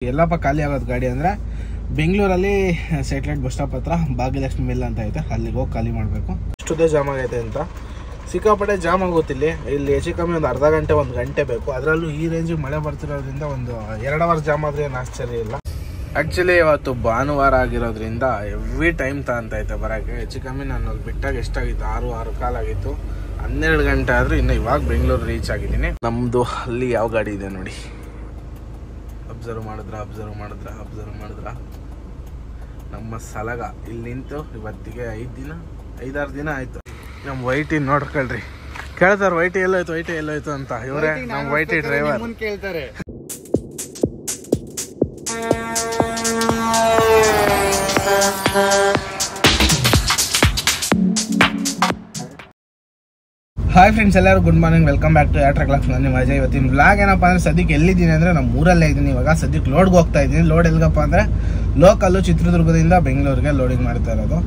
ಎಲ್ಲಪ್ಪ ಖಾಲಿ ಆಗೋದು ಗಾಡಿ ಅಂದರೆ ಬೆಂಗಳೂರಲ್ಲಿ ಸ್ಯಾಟಲೈಟ್ ಬಸ್ ಸ್ಟಾಪ್ ಹತ್ರ ಭಾಗ್ಯಲಕ್ಷ್ಮಿ ಮಿಲ್ ಅಂತ ಐತೆ, ಅಲ್ಲಿಗೆ ಹೋಗಿ ಖಾಲಿ ಮಾಡಬೇಕು. ಅಷ್ಟುದೇ ಜಾಮ್ ಆಗೈತೆ ಅಂತ ಸಿಕ್ಕಾಪಟ್ಟೆ ಜಾಮ್ ಆಗೋತಿಲ್ಲಿ. ಇಲ್ಲಿ ಹೆಚ್ಚು ಕಮ್ಮಿ ಒಂದು ಅರ್ಧ ಗಂಟೆ 1 ಗಂಟೆ ಬೇಕು. ಅದರಲ್ಲೂ ಈ ರೇಂಜಿಗೆ ಮಳೆ ಬರ್ತಿರೋದ್ರಿಂದ ಒಂದು 2 ಅವರ್ ಜಾಮ್ ಆದರೆ ಏನು ಆಶ್ಚರ್ಯ ಇಲ್ಲ. ಆ್ಯಕ್ಚುಲಿ ಇವತ್ತು ಭಾನುವಾರ ಆಗಿರೋದ್ರಿಂದ ಎವ್ರಿ ಟೈಮ್ ತಗೊಂತೈತೆ ಬರೋಕ್ಕೆ. ಹೆಚ್ಚು ಕಮ್ಮಿ ನಾನು ಬಿಟ್ಟಾಗ ಎಷ್ಟಾಗಿತ್ತು, 6 ಕಾಲಾಗಿತ್ತು. 12 ಗಂಟೆ ಆದರೂ ಇನ್ನು ಇವಾಗ ಬೆಂಗಳೂರು ರೀಚ್ ಆಗಿದ್ದೀನಿ. ನಮ್ಮದು ಅಲ್ಲಿ ಯಾವ ಗಾಡಿ ಇದೆ ನೋಡಿ, ಅಬ್ಸರ್ವ್ ಮಾಡಿದ್ರ ನಮ್ಮ ಸಲಗ ಇಲ್ಲಿ ನಿಂತು ಇವತ್ತಿಗೆ 5-6 ದಿನ ಆಯಿತು. ನಮ್ಮ ವೈಟಿ ನೋಡ್ಕೊಳ್ರಿ, ಕೇಳ್ತಾರೆ ವೈಟಿ ಎಲ್ಲೋಯ್ತು ಅಂತ. ಇವರೇ ನಮ್ಮ ವೈಟಿ ಡ್ರೈವರ್ ಕೇಳ್ತಾರೆ. ಹಾಯ್ ಫ್ರೆಂಡ್ಸ್, ಎಲ್ಲರೂ good morning, welcome back to ಯಾಟ್ರಾ ಕ್ಲಾಕ್ಸ್. ನಾನು ನಿಮ್ಮ ಅಜಯ್. ಇವತ್ತಿನ ವ್ಲಾಗ್ ಏನಪ್ಪ ಅಂದರೆ ಸದ್ಯಕ್ಕೆ ಎಲ್ಲಿದ್ದೀನಿ ಅಂದರೆ ನಮ್ಮ ಊರಲ್ಲೇ ಇದ್ದೀನಿ. ಇವಾಗ ಸದ್ಯಕ್ಕೆ ಲೋಡ್ಗೆ ಹೋಗ್ತಾ ಇದ್ದೀನಿ. ಲೋಡ್ ಎಲ್ಗಪ್ಪ ಅಂದರೆ ಲೋಕಲ್ಲು ಚಿತ್ರದುರ್ಗದಿಂದ ಬೆಂಗಳೂರಿಗೆ ಲೋಡಿಂಗ್ ಮಾಡ್ತಾ ಇರೋದು.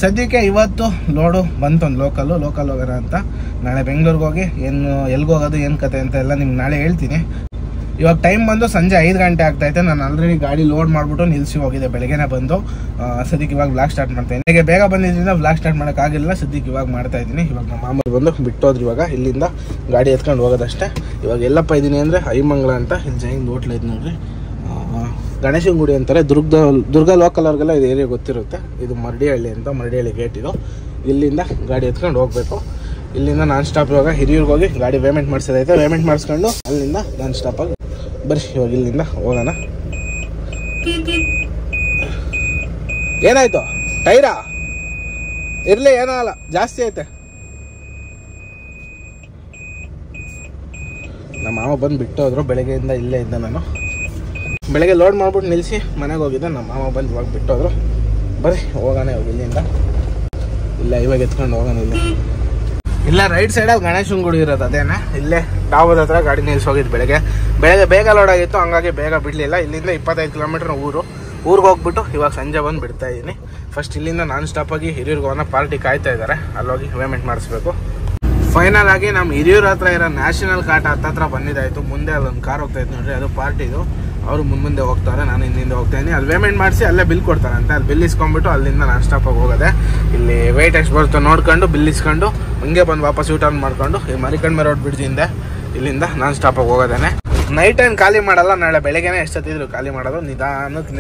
ಸದ್ಯಕ್ಕೆ ಇವತ್ತು ಲೋಡು ಬಂತು, ಒಂದು ಲೋಕಲ್ ಹೋಗೋಣ ಅಂತ. ನಾಳೆ ಬೆಂಗಳೂರಿಗೆ ಹೋಗಿ ಎಲ್ಲಿಗೆ ಹೋಗೋದು ಏನು ಕತೆ ಅಂತ ಎಲ್ಲ ನಿಮ್ಗೆ ನಾಳೆ ಹೇಳ್ತೀನಿ. ಇವಾಗ ಟೈಮ್ ಬಂದು ಸಂಜೆ 5 ಗಂಟೆ ಆಗ್ತೈತೆ. ನಾನು ಆಲ್ರೆಡಿ ಗಾಡಿ ಲೋಡ್ ಮಾಡಿಬಿಟ್ಟು ನಿಲ್ಲಿಸಿ ಹೋಗಿದೆ, ಬೆಳಗ್ಗೆನೇ ಬಂದು. ಸದ್ಯಕ್ಕೆ ಇವಾಗ ವ್ಲಾಗ್ ಸ್ಟಾರ್ಟ್ ಮಾಡ್ತಾ ಇದ್ದೀನಿ. ಈಗ ಬೇಗ ಬಂದಿದ್ದರಿಂದ ವ್ಲಾಗ್ ಸ್ಟಾರ್ಟ್ ಮಾಡೋಕ್ಕಾಗಿಲ್ಲ. ಸದ್ಯಕ್ಕೆ ಇವಾಗ ಮಾಡ್ತಾ ಇದ್ದೀನಿ. ಇವಾಗ ನಮ್ಮ ಮಾಮ ಬಂದು ಬಿಟ್ಟೋದ್ರಿ. ಇವಾಗ ಇಲ್ಲಿಂದ ಗಾಡಿ ಎತ್ಕೊಂಡು ಹೋಗೋದಷ್ಟೇ. ಇವಾಗ ಎಲ್ಲಪ್ಪ ಇದ್ದೀನಿ ಅಂದರೆ ಐಮಂಗ್ಲ ಅಂತ, ಇಲ್ಲಿ ಜೈನ್ ಹೋಟ್ಲ್ ಐತೆ ನೋಡ್ರಿ, ಗಣೇಶನ ಗುಡಿ ಅಂತಾರೆ. ದುರ್ಗ ಲೋಕಲ್ ಅವ್ರಿಗೆಲ್ಲ ಇದು ಏರಿಯಾ ಗೊತ್ತಿರುತ್ತೆ. ಇದು ಮರಡಿಹಳ್ಳಿ ಅಂತ, ಮರಡಿಹಳ್ಳಿ ಗೇಟ್ ಇದು. ಇಲ್ಲಿಂದ ಗಾಡಿ ಎತ್ಕೊಂಡು ಹೋಗಬೇಕು. ಇಲ್ಲಿಂದ ನಾನ್ ಸ್ಟಾಪ್ ಇವಾಗ ಹಿರಿಯೂರ್ಗೆ ಹೋಗಿ ಗಾಡಿ ಪೇಮೆಂಟ್ ಮಾಡಿಸೋದೈತೆ. ಪೇಮೆಂಟ್ ಮಾಡಿಸ್ಕೊಂಡು ಅಲ್ಲಿಂದ ನಾನ್ ಸ್ಟಾಪಾಗಿ ಬರ್ರಿ. ಇವಾಗ ಇಲ್ಲಿಂದ ಹೋಗೋಣ. ಏನಾಯ್ತು ಟೈರಾ? ಇರಲಿ, ಏನೋ ಅಲ್ಲ, ಜಾಸ್ತಿ ಐತೆ. ನಮ್ಮ ಮಾವ ಬಂದು ಬಿಟ್ಟು ಹೋದ್ರು. ಬೆಳಗ್ಗೆಯಿಂದ ಇಲ್ಲೇ ಇದ್ದೆ ನಾನು. ಬೆಳಗ್ಗೆ ಲೋಡ್ ಮಾಡ್ಬಿಟ್ಟು ನಿಲ್ಲಿಸಿ ಮನೆಗೆ ಹೋಗಿದ್ದೆ. ನಮ್ಮ ಮಾವ ಬಂದು ಇವಾಗ ಬಿಟ್ಟೋದ್ರು. ಬರ್ರಿ ಹೋಗೋಣ ಇವಾಗ ಇಲ್ಲಿಂದ. ಇಲ್ಲ ಇವಾಗ ಎತ್ಕೊಂಡು ಹೋಗೋಣ. ಇಲ್ಲ ರೈಟ್ ಸೈಡಲ್ಲಿ ಗಣೇಶನ ಗುಡಿ ಇರೋದು ಅದೇನೆ. ಇಲ್ಲೇ ಡಾಬದ ಹತ್ರ ಗಾಡಿ ನಿಲ್ಸಿ ಹೋಗಿದ್ದು. ಬೆಳಗ್ಗೆ ಬೇಗ ಲೋಡ್ ಆಗಿತ್ತು, ಹಂಗಾಗಿ ಬೇಗ ಬಿಡಲಿಲ್ಲ. ಇಲ್ಲಿಂದ 25 ಕಿಲೋಮೀಟರ್ ಊರಿಗೆ ಹೋಗ್ಬಿಟ್ಟು ಇವಾಗ ಸಂಜೆ ಬಂದು ಬಿಡ್ತಾ ಇದ್ದೀನಿ. ಫಸ್ಟ್ ಇಲ್ಲಿಂದ ನಾನ್ ಸ್ಟಾಪಾಗಿ ಹಿರಿಯೂರ್ಗೆ ಹೋಗೋಣ. ಪಾರ್ಟಿ ಕಾಯ್ತಾ ಇದ್ದಾರೆ, ಅಲ್ಲೋಗಿ ಪೇಮೆಂಟ್ ಮಾಡಿಸ್ಬೇಕು. ಫೈನಲ್ ಆಗಿ ನಮ್ಮ ಹಿರಿಯೂರ ಹತ್ರ ಇರೋ ನ್ಯಾಷನಲ್ ಕಾಟ ಹತ್ರ ಬಂದಿದ್ದಾಯಿತು. ಮುಂದೆ ಅಲ್ಲೊಂದು ಕಾರ್ ಹೋಗ್ತಾ ಇತ್ತು ನೋಡ್ರಿ, ಅದು ಪಾರ್ಟಿದು. ಅವರು ಮುಂದೆ ಹೋಗ್ತಾರೆ, ನಾನು ಹಿಂದಿಂದ ಹೋಗ್ತಾ ಇದ್ದೀನಿ. ಅಲ್ಲಿ ಪೇಮೆಂಟ್ ಮಾಡಿಸಿ ಅಲ್ಲೇ ಬಿಲ್ ಕೊಡ್ತಾರಂತೆ. ಅಲ್ಲಿ ಬಿಲ್ ಇಸ್ಕೊಂಡ್ಬಿಟ್ಟು ಅಲ್ಲಿಂದ ನಾನ್ ಸ್ಟಾಪಾಗಿ ಹೋಗೋದೆ. ಇಲ್ಲಿ ವೆಯ್ಟ್ ಎಷ್ಟು ಬರುತ್ತೋ ನೋಡ್ಕೊಂಡು ಬಿಲ್ ಇಸ್ಕೊಂಡು ಹಂಗೆ ಬಂದು ವಾಪಸ್ ಊಟ ಮಾಡ್ಕೊಂಡು ಈ ಮರಿಕಣ್ಮೆ ರೋಡ್ ಬ್ರಿಡ್ಜಿಂದ ಇಲ್ಲಿಂದ ನಾನ್ ಸ್ಟಾಪಾಗಿ ಹೋಗೋದೇನೆ. ನೈಟ್ ಏನು ಖಾಲಿ ಮಾಡಲ್ಲ, ನಾಳೆ ಬೆಳಗ್ಗೆನೇ ಎಷ್ಟೊತ್ತಿದ್ರು ಖಾಲಿ ಮಾಡೋದು. ನಿಧಾನಕ್ಕೆ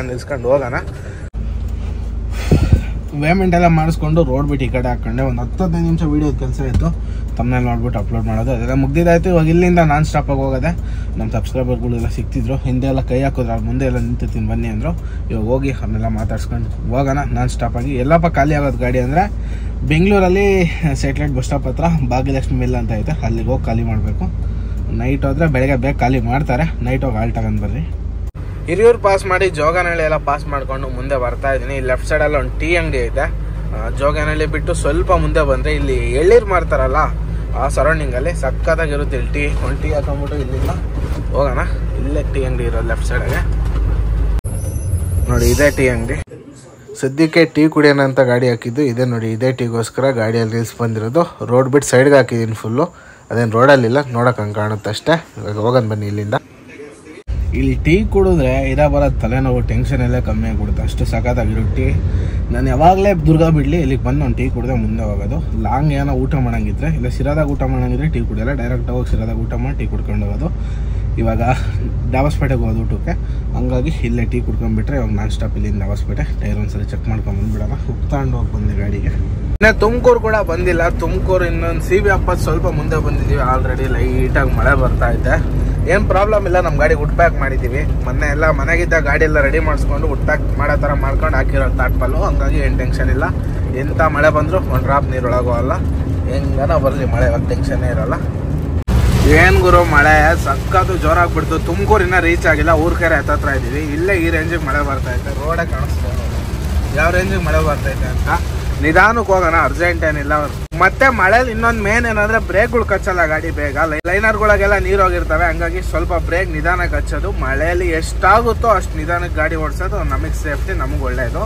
ನಿಲ್ಸ್ಕೊಂಡು ಹೋಗೋಣ. ಪೇಮೆಂಟ್ ಎಲ್ಲ ಮಾಡಿಸ್ಕೊಂಡು ರೋಡ್ ಬಿಟ್ಟು ಈ ಕಡೆ ಹಾಕೊಂಡೆ. ಒಂದು 10-15 ನಿಮಿಷ ವೀಡಿಯೋದ ಕೆಲಸ ಇತ್ತು, ತಮ್ಮನೇಲಿ ನೋಡ್ಬಿಟ್ಟು ಅಪ್ಲೋಡ್ ಮಾಡೋದು. ಅದೆಲ್ಲ ಮುಗ್ದಿದ್ದಾಯ್ತು. ಇವಾಗ ಇಲ್ಲಿಂದ ನಾನ್ ಸ್ಟಾಪಾಗಿ ಹೋಗೋದೆ. ನಮ್ಮ ಸಬ್ಸ್ಕ್ರೈಬರ್ಗಳೆಲ್ಲ ಸಿಗ್ತಿದ್ರು, ಹಿಂದೆ ಎಲ್ಲ ಕೈ ಹಾಕಿದ್ರು, ಅವ್ರ ಮುಂದೆ ಎಲ್ಲ ನಿಂತಿರ್ತೀನಿ ಬನ್ನಿ ಅಂದರು. ಇವಾಗ ಹೋಗಿ ಅವನ್ನೆಲ್ಲ ಮಾತಾಡ್ಸ್ಕೊಂಡು ಹೋಗೋಣ ನಾನ್ ಸ್ಟಾಪಾಗಿ. ಎಲ್ಲಪ್ಪ ಖಾಲಿ ಆಗೋದು ಗಾಡಿ ಅಂದರೆ ಬೆಂಗಳೂರಲ್ಲಿ ಸ್ಯಾಟಲೈಟ್ ಬಸ್ ಸ್ಟಾಪ್ ಹತ್ರ ಭಾಗ್ಯಲಕ್ಷ್ಮಿ ಮಿಲ್ ಅಂತ ಐತೆ, ಅಲ್ಲಿಗೆ ಹೋಗಿ ಖಾಲಿ ಮಾಡಬೇಕು. ನೈಟ್ ಹೋದರೆ ಬೆಳಗ್ಗೆ ಬೇಗ ಖಾಲಿ ಮಾಡ್ತಾರೆ. ನೈಟ್ ಹೋಗಿ ಆಲ್ಟ್ ತಗೊಂಡು ಬರ್ರಿ. ಹಿರಿಯೂರು ಪಾಸ್ ಮಾಡಿ ಜೋಗನಹಳ್ಳಿ ಎಲ್ಲ ಪಾಸ್ ಮಾಡಿಕೊಂಡು ಮುಂದೆ ಬರ್ತಾ ಇದ್ದೀನಿ. ಲೆಫ್ಟ್ ಸೈಡಲ್ಲಿ ಒಂದು ಟೀ ಅಂಗಡಿ ಐತೆ. ಜೋಗನಹಳ್ಳಿ ಬಿಟ್ಟು ಸ್ವಲ್ಪ ಮುಂದೆ ಬಂದರೆ ಇಲ್ಲಿ ಎಳ್ಳೀರು ಮಾರ್ತಾರಲ್ಲ, ಆ ಸರೌಂಡಿಂಗಲ್ಲಿ ಸಕ್ಕತ್ತಾಗಿರುತ್ತೆ. ಇಲ್ಲಿ ಒಂದು ಟೀ ಹಾಕೊಂಡ್ಬಿಟ್ಟು ಇಲ್ಲಿಂದ ಹೋಗೋಣ. ಇಲ್ಲೇ ಟೀ ಅಂಗಡಿ ಇರೋದು ಲೆಫ್ಟ್ ಸೈಡಾಗೆ ನೋಡಿ, ಇದೇ ಟೀ ಅಂಗಡಿ. ಸದ್ಯಕ್ಕೆ ಟೀ ಕುಡಿಯೋಣ ಅಂತ ಗಾಡಿ ಹಾಕಿದ್ದು ಇದೆ ನೋಡಿ. ಇದೇ ಟೀಗೋಸ್ಕರ ಗಾಡಿಯಲ್ಲಿ ರೀಲ್ಸ್ ಬಂದಿರೋದು. ರೋಡ್ ಬಿಟ್ಟು ಸೈಡ್ಗೆ ಹಾಕಿದ್ದೀನಿ ಫುಲ್ಲು. ಅದೇನು ರೋಡಲ್ಲಿಲ್ಲ, ನೋಡೋಕೆ ಹಂಗೆ ಕಾಣುತ್ತೆ ಅಷ್ಟೇ. ಇವಾಗ ಹೋಗೋಣ ಬನ್ನಿ ಇಲ್ಲಿಂದ. ಇಲ್ಲಿ ಟೀ ಕುಡಿದ್ರೆ ಬರೋದು ತಲೆನೋವು, ಟೆನ್ಷನ್ ಎಲ್ಲ ಕಮ್ಮಿ ಆಗಿಬಿಡುತ್ತೆ. ಅಷ್ಟು ಸಖತ್ತಾಗಿರೋ ಟೀ. ನಾನು ಯಾವಾಗಲೇ ದುರ್ಗ ಬಿಡಲಿ ಇಲ್ಲಿಗೆ ಬಂದು ಒಂದು ಟೀ ಕುಡಿದ್ರೆ ಮುಂದೆ ಹೋಗೋದು. ಲಾಂಗ್ ಏನೋ ಊಟ ಮಾಡೋಂಗಿದ್ರೆ, ಇಲ್ಲ ಸಿರಾದಾಗ ಊಟ ಮಾಡೋಂಗಿದ್ರೆ ಟೀ ಕುಡಿಯೋಲ್ಲ, ಡೈರೆಕ್ಟಾಗಿ ಹೋಗಿ ಸಿರಾದಾಗ ಊಟ ಮಾಡಿ ಟೀ ಕುಡ್ಕೊಂಡು ಹೋಗೋದು. ಇವಾಗ ದಾಬಸ್ಪೇಟೆಗೆ ಹೋಗೋದು ಊಟಕ್ಕೆ, ಹಂಗಾಗಿ ಇಲ್ಲೇ ಟೀ ಕುಡ್ಕೊಂಡ್ಬಿಟ್ರೆ ಇವಾಗ ನಾನ್ ಸ್ಟಾಪ್ ಇಲ್ಲಿಂದ ದಾಬಸ್ಪೇಟೆ. ಟೈರ್ ಒಂದ್ಸಲ ಚೆಕ್ ಮಾಡ್ಕೊಂಡು ಬಂದುಬಿಡೋಣ. ಉಪ್ತಾಂಡು ಹೋಗಿ ಬಂದೆ ಗಾಡಿಗೆ. ಇನ್ನು ತುಮಕೂರು ಕೂಡ ಬಂದಿಲ್ಲ. ತುಮಕೂರು ಇನ್ನೊಂದು CB70 ಸ್ವಲ್ಪ ಮುಂದೆ ಬಂದಿದ್ದೀವಿ. ಆಲ್ರೆಡಿ ಲೈಟಾಗಿ ಮಳೆ ಬರ್ತಾ ಇದೆ. ಏನು ಪ್ರಾಬ್ಲಮ್ ಇಲ್ಲ, ನಮ್ಮ ಗಾಡಿ ವುಡ್ ಪ್ಯಾಕ್ ಮಾಡಿದ್ದೀವಿ. ಮೊನ್ನೆ ಎಲ್ಲ ಮನೆಗಿದ್ದ ಗಾಡಿ ಎಲ್ಲ ರೆಡಿ ಮಾಡಿಸ್ಕೊಂಡು ವುಡ್ ಪ್ಯಾಕ್ ಮಾಡೋ ಥರ ಮಾಡ್ಕೊಂಡು ಹಾಕಿರೋ ತಾಟ್ಪಲ್ಲು, ಹಂಗಾಗಿ ಏನು ಟೆನ್ಷನ್ ಇಲ್ಲ. ಎಂಥ ಮಳೆ ಬಂದರೂ ಒಂದು ಡ್ರಾಪ್ ನೀರು ಒಳಗೋಲ್ಲ. ಹೆಂಗನ ಬರಲಿ, ಮಳೆ ಇವಾಗ ಟೆನ್ಷನ್ನೇ ಇರೋಲ್ಲ. ಏನು ಗುರು ಮಳೆ ಸಕ್ಕತ್ತು ಜೋರಾಗ್ಬಿಡ್ತು. ತುಮಕೂರಿನ ರೀಚ್ ಆಗಿಲ್ಲ, ಊರ್ಕೆರೆ ಹತ್ರ ಇದ್ದೀವಿ. ಇಲ್ಲೇ ಈ ರೇಂಜಿಗೆ ಮಳೆ ಬರ್ತೈತೆ. ರೋಡೇ ಕಾಣಿಸ್ತಾ ಯಾವ ರೇಂಜಿಗೆ ಮಳೆ ಬರ್ತೈತೆ ಅಂತ. ನಿಧಾನಕ್ಕೆ ಹೋಗೋಣ, ಅರ್ಜೆಂಟ್ ಏನಿಲ್ಲ. ಮತ್ತೆ ಮಳೆಲಿ ಇನ್ನೊಂದು ಮೇನ್ ಏನಂದ್ರೆ ಬ್ರೇಕ್ಗಳು ಕಚ್ಚಲ್ಲ ಗಾಡಿ ಬೇಗ. ಲೈನರ್ಗಳಿಗೆಲ್ಲ ನೀರು ಹೋಗಿರ್ತವೆ, ಹಂಗಾಗಿ ಸ್ವಲ್ಪ ಬ್ರೇಕ್ ನಿಧಾನಕ್ಕೆ ಹಚ್ಚೋದು. ಮಳೆಯಲ್ಲಿ ಎಷ್ಟಾಗುತ್ತೋ ಅಷ್ಟು ನಿಧಾನಕ್ಕೆ ಗಾಡಿ ಓಡಿಸೋದು ನಮಗೆ ಸೇಫ್ಟಿ, ನಮಗೆ ಒಳ್ಳೆಯದು.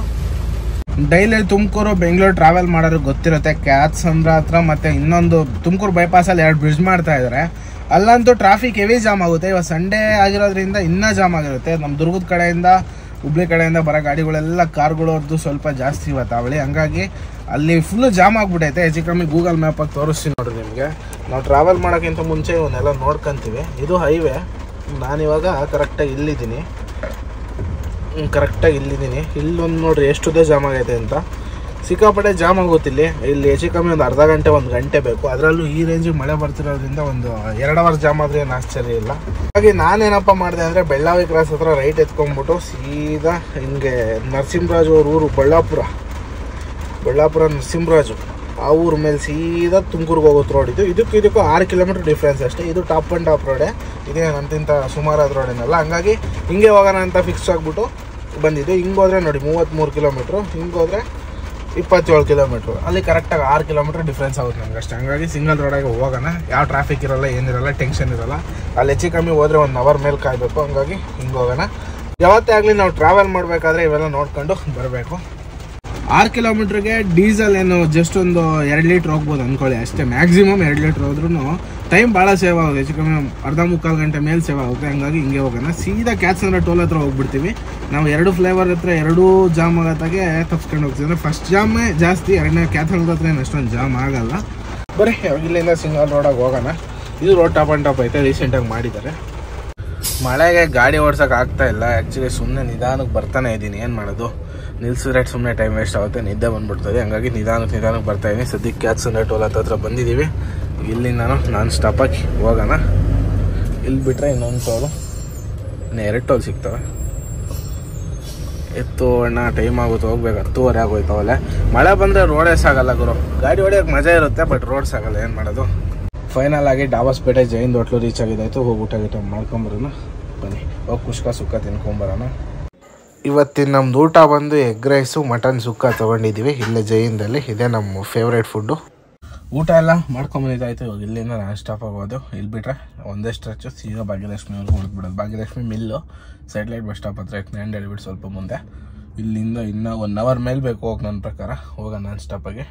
ಡೈಲಿ ತುಮಕೂರು ಬೆಂಗಳೂರು ಟ್ರಾವೆಲ್ ಮಾಡೋರಿಗೆ ಗೊತ್ತಿರುತ್ತೆ. ಕ್ಯಾತ್ಸಂದ್ರ ಹತ್ರ ಮತ್ತೆ ಇನ್ನೊಂದು ತುಮಕೂರು ಬೈಪಾಸಲ್ಲಿ 2 ಬ್ರಿಡ್ಜ್ ಮಾಡ್ತಾ ಇದ್ದಾರೆ. ಅಲ್ಲಂತೂ ಟ್ರಾಫಿಕ್ ಹೆವಿ ಜಾಮ್ ಆಗುತ್ತೆ. ಇವಾಗ ಸಂಡೇ ಆಗಿರೋದ್ರಿಂದ ಇನ್ನೂ ಜಾಮ್ ಆಗಿರುತ್ತೆ. ನಮ್ಮ ದುರ್ಗದ ಕಡೆಯಿಂದ ಹುಬ್ಳಿ ಕಡೆಯಿಂದ ಬರೋ ಗಾಡಿಗಳೆಲ್ಲ ಕಾರ್ಗಳವ್ರದ್ದು ಸ್ವಲ್ಪ ಜಾಸ್ತಿ ಇವತ್ತು ಅವಳಿ, ಹಂಗಾಗಿ ಅಲ್ಲಿ ಫುಲ್ಲು ಜಾಮ್ ಆಗಿಬಿಟ್ಟೈತೆ. ಹೆಚ್ಚು ಕಮ್ಮಿ ಗೂಗಲ್ ಮ್ಯಾಪಾಗಿ ತೋರಿಸ್ತೀನಿ ನೋಡ್ರಿ ನಿಮಗೆ. ನಾವು ಟ್ರಾವೆಲ್ ಮಾಡೋಕ್ಕಿಂತ ಮುಂಚೆ ಇವನ್ನೆಲ್ಲ ನೋಡ್ಕೊತೀವಿ. ಇದು ಹೈವೇ, ನಾನಿವಾಗ ಕರೆಕ್ಟಾಗಿ ಇಲ್ಲಿದ್ದೀನಿ. ಇಲ್ಲೊಂದು ನೋಡ್ರಿ ಎಷ್ಟುದೇ ಜಾಮ್ ಆಗೈತೆ ಅಂತ. ಸಿಕ್ಕಾಪಟ್ಟೆ ಜಾಮ್ ಆಗುತ್ತಿಲ್ಲಿ. ಇಲ್ಲಿ ಹೆಚ್ಚು ಕಮ್ಮಿ ಒಂದು ಅರ್ಧ ಗಂಟೆ 1 ಗಂಟೆ ಬೇಕು. ಅದರಲ್ಲೂ ಈ ರೇಂಜಿಗೆ ಮಳೆ ಬರ್ತಿರೋದ್ರಿಂದ ಒಂದು 2 ಅವರ್ ಜಾಮ್ ಆದರೆ ಏನು ಆಶ್ಚರ್ಯ ಇಲ್ಲ. ಹಾಗೆ ನಾನೇನಪ್ಪ ಮಾಡಿದೆ ಅಂದರೆ ಬೆಳ್ಳಾವಿ ಕ್ರಾಸ್ ಹತ್ರ ರೈಟ್ ಎತ್ಕೊಂಡ್ಬಿಟ್ಟು ಸೀದಾ ಹಿಂಗೆ ನರಸಿಂಹರಾಜು ಅವ್ರ ಊರು ಬಳ್ಳಾಪುರ ನರಸಿಂಹರಾಜು ಆ ಊರ ಮೇಲೆ ಸೀದಾ ತುಮಕೂರಿಗೆ ಹೋಗೋದು ರೋಡ್ ಇದು. ಇದಕ್ಕೂ 6 ಕಿಲೋಮೀಟ್ರ್ ಡಿಫ್ರೆನ್ಸ್ ಅಷ್ಟೇ. ಇದು ಟಾಪ್ ಆ್ಯಂಡ್ ಟಾಪ್ ರೋಡೇ, ಇದೇ ನಂತಿಂತ ಸುಮಾರಾದ ರೋಡೇನಲ್ಲ. ಹಂಗಾಗಿ ಹಿಂಗೆ ಹೋಗೋಣ ಅಂತ ಫಿಕ್ಸ್ ಆಗಿಬಿಟ್ಟು ಬಂದಿದ್ದು. ಹಿಂಗೆ ಹೋದರೆ ನೋಡಿ 33 ಕಿಲೋಮೀಟ್ರು, ಹಿಂಗೆ ಹೋದರೆ 27 ಕಿಲೋಮೀಟ್ರು. ಅಲ್ಲಿ ಕರೆಕ್ಟಾಗಿ 6 ಕಿಲೋಮೀಟ್ರ್ ಡಿಫ್ರೆನ್ಸ್ ಆಗುತ್ತೆ ನಮ್ಗೆ ಅಷ್ಟೇ. ಹಂಗಾಗಿ ಸಿಂಗಲ್ ರೋಡಾಗಿ ಹೋಗೋಣ, ಯಾವ ಟ್ರಾಫಿಕ್ ಇರೋಲ್ಲ, ಏನಿರಲ್ಲ, ಟೆನ್ಷನ್ ಇರೋಲ್ಲ. ಅಲ್ಲಿ ಹೆಚ್ಚು ಕಮ್ಮಿ ಹೋದರೆ 1 ಅವರ್ ಮೇಲೆ ಕಾಯಬೇಕು. ಹಂಗಾಗಿ ಹಿಂಗೆ ಹೋಗೋಣ. ಯಾವತ್ತೇ ಆಗಲಿ ನಾವು ಟ್ರಾವೆಲ್ ಮಾಡಬೇಕಾದ್ರೆ ಇವೆಲ್ಲ ನೋಡ್ಕೊಂಡು ಬರಬೇಕು. 6 ಕಿಲೋಮೀಟ್ರಿಗೆ ಡೀಸೆಲ್ ಏನು ಜಸ್ಟ್ ಒಂದು 2 ಲೀಟ್ರ್ ಹೋಗ್ಬೋದು ಅಂದ್ಕೊಳ್ಳಿ ಅಷ್ಟೇ. ಮ್ಯಾಕ್ಸಿಮಮ್ 2 ಲೀಟ್ರ್ ಹೋದ್ರೂ ಟೈಮ್ ಭಾಳ ಸೇವ್ ಆಗುತ್ತೆ. ಹೆಚ್ಚು ಕಮ್ಮಿ ಅರ್ಧ ಮುಕ್ಕಾಲು ಗಂಟೆ ಮೇಲೆ ಸೇವ್ ಆಗುತ್ತೆ. ಹಂಗಾಗಿ ಹಿಂಗೆ ಹೋಗೋಣ. ಸೀದಾ ಕ್ಯಾತ್ಸಂದ್ರ ಟೋಲ್ ಹತ್ರ ಹೋಗ್ಬಿಡ್ತೀವಿ. ನಾವು 2 ಫ್ಲೇವರ್ ಹತ್ರ 2 ಜಾಮ್ ಆಗೋತ್ತಾಗೆ ತಪ್ಸ್ಕೊಂಡು ಹೋಗ್ತೀವಿ. ಅಂದರೆ ಫಸ್ಟ್ ಜಾಮೇ ಜಾಸ್ತಿ, 2ನೇ ಕ್ಯಾತ್ಸಂದ್ರ ಹತ್ರ ಏನು ಅಷ್ಟೊಂದು ಜಾಮ್ ಆಗಲ್ಲ. ಬರೀ ಇಲ್ಲಿಂದ ಸಿಂಗಲ್ ರೋಡಾಗಿ ಹೋಗೋಣ. ಇದು ರೋಡ್ ಟಾಪ್ ಆ್ಯಂಡ್ ಟಾಪ್ ಐತೆ, ರೀಸೆಂಟಾಗಿ ಮಾಡಿದ್ದಾರೆ. ಮಳೆಗೆ ಗಾಡಿ ಓಡ್ಸೋಕೆ ಆಗ್ತಾ ಇಲ್ಲ. ಆ್ಯಕ್ಚುಲಿ ಸುಮ್ಮನೆ ನಿಧಾನಕ್ಕೆ ಬರ್ತಾನೆ ಇದ್ದೀನಿ. ಏನು ಮಾಡೋದು, ನಿಲ್ಸಿದ್ರೆ ಸುಮ್ಮನೆ ಟೈಮ್ ವೇಸ್ಟ್ ಆಗುತ್ತೆ, ನಿದ್ದೆ ಬಂದ್ಬಿಡ್ತದೆ. ಹಂಗಾಗಿ ನಿಧಾನಕ್ಕೆ ಬರ್ತಾಯಿದ್ದೀನಿ. ಸದ್ಯಕ್ಕೆ ಕ್ಯಾತ್ಸಂದ್ರ ಟೋಲ್ ಹತ್ರ ಬಂದಿದ್ದೀವಿ. ಇಲ್ಲಿಂದ ನಾನ್ ಸ್ಟಾಪಾಗಿ ಹೋಗೋಣ. ಇಲ್ಲಿ ಬಿಟ್ಟರೆ ಇನ್ನೊಂದು ಟೋಲು, ಇನ್ನು 2 ಟೋಲ್ ಸಿಗ್ತವೆ. ಎತ್ತು ಅಣ್ಣ, ಟೈಮ್ ಆಗುತ್ತೆ, ಹೋಗ್ಬೇಕು. 10:30 ಆಗೋಯ್ತವಲ್ಲೇ. ಮಳೆ ಬಂದರೆ ರೋಡೇ ಸಾಗಲ್ಲ ಗುರು. ಗಾಡಿ ಹೊಡೆಯೋಕೆ ಮಜಾ ಇರುತ್ತೆ, ಬಟ್ ರೋಡ್ ಸಾಗಲ್ಲ. ಏನು ಮಾಡೋದು. ಫೈನಲ್ ಆಗಿ ಡಾಬಸ್ಪೇಟೆ ಜೈನ್ ಹೋಟ್ಲು ರೀಚ್ ಆಗಿದ್ದಾಯಿತು. ಹೋಗಿ ಊಟ ಮಾಡ್ಕೊಂಬರೋಣ ಬನ್ನಿ. ಹೋಗಿ ಕುಷ್ಕ ಸುಕ್ಕ ತಿನ್ಕೊಂಬರೋಣ. ಇವತ್ತಿನ ನಮ್ದು ಊಟ ಬಂದು ಎಗ್ ರೈಸು ಮಟನ್ ಸುಕ್ಕ ತೊಗೊಂಡಿದ್ದೀವಿ ಇಲ್ಲೇ ಜೈನ್ದಲ್ಲಿ. ಇದೇ ನಮ್ಮ ಫೇವ್ರೇಟ್ ಫುಡ್ಡು. ಊಟ ಎಲ್ಲ ಮಾಡ್ಕೊಂಬಂದಿದ್ದಾಯಿತು. ಇವಾಗ ಇಲ್ಲಿಂದ ನಾನ್ ಸ್ಟಾಪ್ ಆಗೋದು. ಇಲ್ಲಿ ಬಿಟ್ಟರೆ ಒಂದೇ ಸ್ಟ್ರೆಚ್ಚು ಸೀದಾ ಭಾಗ್ಯಲಕ್ಷ್ಮಿವರೆಗೂ ಹೊಡೆದ್ಬಿಡೋದು. ಭಾಗ್ಯಲಕ್ಷ್ಮಿ ಮಿಲ್ಲು ಸೈಡ್ಲೈಟ್ ಬಸ್ ಸ್ಟಾಪ್ ಹತ್ರ ನ್ಯಾಂಡ್ ಹೇಳ್ಬಿಟ್ಟು ಸ್ವಲ್ಪ ಮುಂದೆ. ಇಲ್ಲಿಂದ ಇನ್ನೂ 1 ಅವರ್ ಮೇಲೆ ಬೇಕು ಹೋಗಿ ನನ್ನ ಪ್ರಕಾರ. ಹೋಗೋಣ ನಾನ್ ಸ್ಟಾಪಾಗಿ.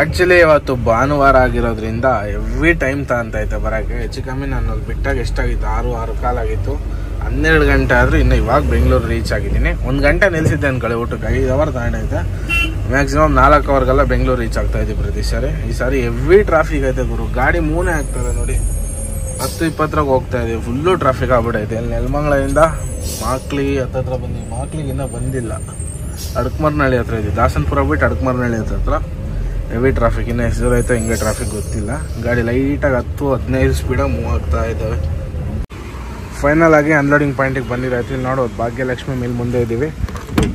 ಆ್ಯಕ್ಚುಲಿ ಇವತ್ತು ಭಾನುವಾರ ಆಗಿರೋದ್ರಿಂದ ಎವ್ರಿ ಟೈಮ್ ತಗೊಂತೈತೆ ಬರೋಕ್ಕೆ. ಹೆಚ್ಚು ಕಮ್ಮಿ ನಾನು ಅಲ್ಲಿ ಬಿಟ್ಟಾಗ ಎಷ್ಟಾಗಿತ್ತು, 6 ಕಾಲಾಗಿತ್ತು. 12 ಗಂಟೆ ಆದರೂ ಇನ್ನು ಇವಾಗ ಬೆಂಗಳೂರು ರೀಚ್ ಆಗಿದ್ದೀನಿ. 1 ಗಂಟೆ ನಿಲ್ಲಿಸಿದ್ದೆ ಅಂದ್ಕೊಳ್ಳಿ ಊಟಕ್ಕೆ. 5 ಅವರ್ ತಗೊಂಡೈತೆ. ಮ್ಯಾಕ್ಸಿಮಮ್ 4 ಅವರ್ಗೆಲ್ಲ ಬೆಂಗಳೂರು ರೀಚ್ ಆಗ್ತಾಯಿದ್ದೆ ಪ್ರತಿ ಸಾರಿ. ಈ ಸಾರಿ ಎವ್ರಿ ಟ್ರಾಫಿಕ್ ಐತೆ ಗುರು. ಗಾಡಿ ಮೂನೇ ಆಗ್ತದೆ ನೋಡಿ. 10-20 ಹೋಗ್ತಾ ಇದ್ದೀವಿ. ಫುಲ್ಲು ಟ್ರಾಫಿಕ್ ಆಗ್ಬಿಟ್ಟೈತೆ. ಇಲ್ಲಿ ನೆಲಮಂಗಲದಿಂದ ಮಾಕ್ಲಿ ಹತ್ರ ಬಂದು, ಮಾಕ್ಲಿಗಿನ್ನ ಬಂದಿಲ್ಲ, ಅಡಕಮರನಹಳ್ಳಿ ಹತ್ರ ಇದ್ದೀವಿ. ದಾಸನಪುರ ಬಿಟ್ಟು ಅಡಕಮರನಹಳ್ಳಿ ಹತ್ರ ಹೆವಿ ಟ್ರಾಫಿಕ್. ಇನ್ನೂ ಎಷ್ಟು ದೂರ ಆಯಿತು ಹಿಂಗೆ ಟ್ರಾಫಿಕ್ ಗೊತ್ತಿಲ್ಲ. ಗಾಡಿ ಲೈಟಾಗಿ 10-15 ಸ್ಪೀಡಾಗಿ ಮೂವ್ ಆಗ್ತಾ ಇದ್ದಾವೆ. ಫೈನಲ್ ಆಗಿ ಅನ್ಲೋಡಿಂಗ್ ಪಾಯಿಂಟಿಗೆ ಬಂದಿರಾಯ್ತು. ಇಲ್ಲಿ ನೋಡೋದು ಭಾಗ್ಯಲಕ್ಷ್ಮಿ ಮಿಲ್ ಮುಂದೆ ಇದ್ದೀವಿ.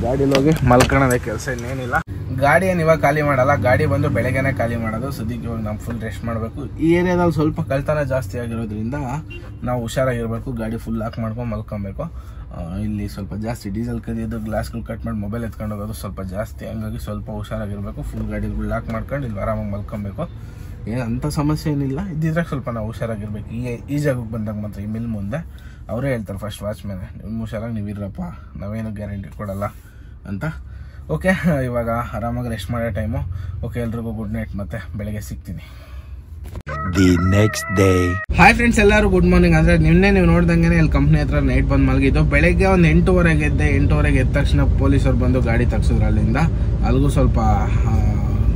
ಗಾಡೀಲಿ ಹೋಗಿ ಮಲ್ಕೊಳ್ಳೋದೇ ಕೆಲಸ, ಇನ್ನೇನಿಲ್ಲ. ಗಾಡಿ ಏನು ಇವಾಗ ಖಾಲಿ ಮಾಡಲ್ಲ. ಗಾಡಿ ಬಂದು ಬೆಳಗ್ಗೆನೇ ಖಾಲಿ ಮಾಡೋದು. ಸದ್ಯಕ್ಕೆ ಇವಾಗ ನಾವು ಫುಲ್ ರೆಸ್ಟ್ ಮಾಡಬೇಕು. ಈ ಏರಿಯಾದಲ್ಲಿ ಸ್ವಲ್ಪ ಕಳ್ತನ ಜಾಸ್ತಿ ಆಗಿರೋದ್ರಿಂದ ನಾವು ಹುಷಾರಾಗಿರಬೇಕು. ಗಾಡಿ ಫುಲ್ ಲಾಕ್ ಮಾಡ್ಕೊಂಡು ಮಲ್ಕೊಬೇಕು. ಇಲ್ಲಿ ಸ್ವಲ್ಪ ಜಾಸ್ತಿ ಡೀಸೆಲ್ ಕದಿಯೋದು, ಗ್ಲಾಸ್ಗಳು ಕಟ್ ಮಾಡಿ ಮೊಬೈಲ್ ಎತ್ಕೊಂಡು ಹೋಗೋದು ಸ್ವಲ್ಪ ಜಾಸ್ತಿ. ಹಂಗಾಗಿ ಸ್ವಲ್ಪ ಹುಷಾರಾಗಿರಬೇಕು. ಫುಲ್ ಗಾಡಿಗಳು ಲಾಕ್ ಮಾಡ್ಕೊಂಡು ಇಲ್ಲಿ ಆರಾಮಾಗಿ ಮಲ್ಕೊಬೇಕು. ಏನು ಅಂಥ ಸಮಸ್ಯೆ ಏನಿಲ್ಲ. ಇದ್ದಿದ್ರೆ ಸ್ವಲ್ಪ ನಾವು ಹುಷಾರಾಗಿರ್ಬೇಕು. ಈ ಜಾಗಕ್ಕೆ ಬಂದಾಗ ಮಾತ್ರ, ಈ ಮಿಲ್ ಮುಂದೆ ಅವರೇ ಹೇಳ್ತಾರೆ ಫಸ್ಟ್ ವಾಚ್ಮ್ಯಾನ್, ನಿಮ್ಮ ಹುಷಾರಾಗಿ ನೀವು ಇರಪ್ಪ, ನಾವೇನು ಗ್ಯಾರಂಟಿ ಕೊಡಲ್ಲ ಅಂತ. ಓಕೆ, ಇವಾಗ ಆರಾಮಾಗಿ ರೆಸ್ಟ್ ಮಾಡೋ ಟೈಮು. ಓಕೆ, ಎಲ್ರಿಗೂ ಗುಡ್ ನೈಟ್. ಮತ್ತೆ ಬೆಳಗ್ಗೆ ಸಿಗ್ತೀನಿ. The next day. Hi friends, ಎಲ್ಲರೂ ಗುಡ್ ಮಾರ್ನಿಂಗ್. ಅಂದರೆ ನಿನ್ನೆ ನೀವು ನೋಡ್ದಂಗೆ ಇಲ್ಲಿ ಕಂಪ್ನಿ ಹತ್ರ ನೈಟ್ ಬಂದು ಮಲಗಿದ್ದು. ಬೆಳಗ್ಗೆ ಒಂದು 8:30 ಎದ್ದೆ. 8:30 ಎದ್ದ ತಕ್ಷಣ ಪೊಲೀಸರು ಬಂದು ಗಾಡಿ ತಗ್ಸಿದ್ರು ಅಲ್ಲಿಂದ. ಅಲ್ಲಿಗೂ ಸ್ವಲ್ಪ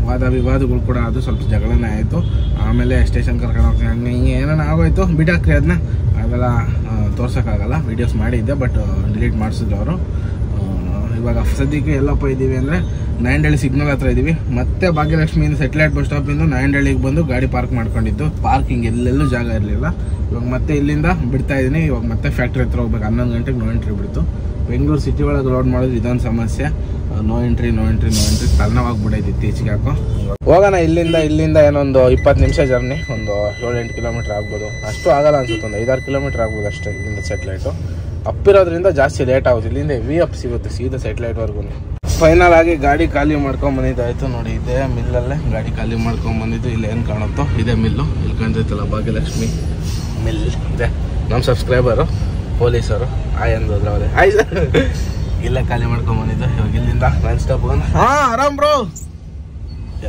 ವಾದ ವಿವಾದಗಳು ಕೂಡ, ಅದು ಸ್ವಲ್ಪ ಜಗಳನೇ ಆಯಿತು. ಆಮೇಲೆ ಸ್ಟೇಷನ್ ಕರ್ಕೊಂಡು ಹೋಗ್ತೀನಿ, ಹಂಗೆ ಹಿಂಗೆ ಏನೇನು ಆಗೋಯ್ತು. ಬಿಡಾಕ್ರಿ ಅದನ್ನ, ಅದೆಲ್ಲ ತೋರ್ಸೋಕ್ಕಾಗಲ್ಲ. ವೀಡಿಯೋಸ್ ಮಾಡಿದ್ದೆ, ಬಟ್ ಡಿಲೀಟ್ ಮಾಡಿಸಿದ್ರು ಅವರು. ಇವಾಗ ಸದ್ಯಕ್ಕೆ ಎಲ್ಲಪ್ಪ ಇದ್ದೀವಿ ಅಂದರೆ ನಾಯಂಡಹಳ್ಳಿ ಸಿಗ್ನಲ್ ಹತ್ರ ಇದ್ದೀವಿ. ಮತ್ತೆ ಭಾಗ್ಯಲಕ್ಷ್ಮಿಯಿಂದ ಸೆಟ್ಲೈಟ್ ಬಸ್ ಸ್ಟಾಪಿಂದ ನಾಯಂಡಹಳ್ಳಿಗೆ ಬಂದು ಗಾಡಿ ಪಾರ್ಕ್ ಮಾಡ್ಕೊಂಡಿದ್ದು. ಪಾರ್ಕಿಂಗ್ ಎಲ್ಲೆಲ್ಲೂ ಜಾಗ ಇರಲಿಲ್ಲ. ಇವಾಗ ಮತ್ತೆ ಇಲ್ಲಿಂದ ಬಿಡ್ತಾ ಇದ್ದೀನಿ. ಇವಾಗ ಮತ್ತೆ ಫ್ಯಾಕ್ಟ್ರಿ ಹತ್ರ ಹೋಗ್ಬೇಕು. 11 ಗಂಟೆಗೆ ನೋ ಎಂಟ್ರಿ ಬಿಡ್ತು. ಬೆಂಗಳೂರು ಸಿಟಿ ಒಳಗೆ ಲೋಡ್ ಮಾಡೋದು ಇದೊಂದು ಸಮಸ್ಯೆ. ನೋ ಎಂಟ್ರಿ ತಲೆನೋವಾಗ್ಬಿಡೈತಿ ಇತ್ತೀಚೆಗೆ. ಯಾಕೋ ಹೋಗೋಣ ಇಲ್ಲಿಂದ ಏನೊಂದು 20 ನಿಮಿಷ ಜರ್ನಿ, ಒಂದು 7-8 ಕಿಲೋಮೀಟ್ರ್ ಆಗ್ಬೋದು. ಅಷ್ಟು ಆಗಲ್ಲ ಅನ್ಸುತ್ತೆ, ಒಂದು 5-6 ಕಿಲೋಮೀಟ್ರ್ ಆಗ್ಬೋದು ಅಷ್ಟೇ. ಇಲ್ಲಿಂದ ಸೆಟ್ಲೈಟು ಅಪ್ಪಿರೋದ್ರಿಂದ ಜಾಸ್ತಿ ಲೇಟ್ ಆಗುತ್ತೆ. ಇಲ್ಲಿಂದ ವಿ ಅಪ್ ಸಿಗುತ್ತೆ ಸೀದಾ ಸೆಟ್ಲೈಟ್ವರೆಗೂ. ಫೈನಲ್ ಆಗಿ ಗಾಡಿ ಖಾಲಿ ಮಾಡ್ಕೊಂಬಂದಿದ್ದಾಯಿತು ನೋಡಿ. ಇದೇ ಮಿಲ್ಲಲ್ಲೇ ಗಾಡಿ ಖಾಲಿ ಮಾಡ್ಕೊಂಬಂದಿದ್ದು. ಇಲ್ಲಿ ಏನು ಕಾಣುತ್ತೋ ಇದೇ ಮಿಲ್ಲು. ಇಲ್ಲಿ ಕಾಣ್ತೈತಲ್ಲ ಭಾಗ್ಯಲಕ್ಷ್ಮಿ ಮಿಲ್ ಇದೆ. ನಮ್ಮ ಸಬ್ಸ್ಕ್ರೈಬರು ಪೊಲೀಸರು ಆಯ್ ಅಂದೋದ್ರು ಅವರೇ. ಆಯ್ ಸರ್, ಇಲ್ಲೇ ಖಾಲಿ ಮಾಡ್ಕೊಂಬಂದಿದ್ದು. ಇವಾಗ ಇಲ್ಲಿಂದ ನಾನ್ ಸ್ಟಾಪ್ ಹೋಗೋಣ. ಆರಾಮ್ ಬ್ರೋ.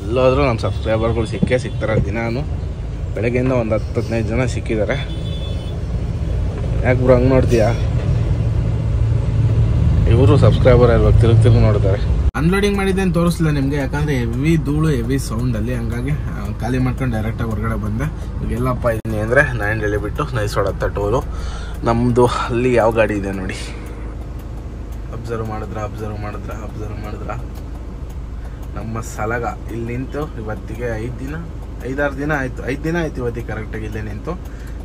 ಎಲ್ಲೋದ್ರು ನಮ್ಮ ಸಬ್ಸ್ಕ್ರೈಬರ್ಗಳು ಸಿಕ್ಕೇ ಸಿಗ್ತಾರೆ ದಿನಾನು. ಬೆಳಗ್ಗೆಯಿಂದ ಒಂದು 10-15 ಜನ ಸಿಕ್ಕಿದ್ದಾರೆ. ಯಾಕೆ ಬ್ರೋ ಹಂಗೆ ನೋಡ್ತೀಯಾ? ಇವರು ಸಬ್ಸ್ಕ್ರೈಬರ್ ಇರ್ಬೇಕು, ತಿರುಗಿ ನೋಡ್ತಾರೆ. ಅನ್ಲೋಡಿಂಗ್ ಮಾಡಿದ್ದೇನು ತೋರಿಸ್ಲಿಲ್ಲ ನಿಮಗೆ, ಯಾಕಂದರೆ ಹೆವಿ ಧೂಳು ಹೆವಿ ಸೌಂಡಲ್ಲಿ, ಹಂಗಾಗಿ ಖಾಲಿ ಮಾಡ್ಕೊಂಡು ಡೈರೆಕ್ಟಾಗಿ ಹೊರಗಡೆ ಬಂದೆ. ಈಗ ಎಲ್ಲಪ್ಪ ಇದ್ದೀನಿ ಅಂದರೆ ನಾಯಂಡಳ್ಳಿ ಬಿಟ್ಟು ನೈಸೋಡ್ ಹತ್ತ ಟೋಲು. ನಮ್ಮದು ಅಲ್ಲಿ ಯಾವ ಗಾಡಿ ಇದೆ ನೋಡಿ, ಅಬ್ಸರ್ವ್ ಮಾಡಿದ್ರ ನಮ್ಮ ಸಲಗ ಇಲ್ಲಿ ನಿಂತು ಇವತ್ತಿಗೆ 5-6 ದಿನ ಆಯಿತು. 5 ದಿನ ಆಯ್ತು ಇವತ್ತಿಗೆ ಕರೆಕ್ಟಾಗಿ ಇಲ್ಲೇ ನಿಂತು.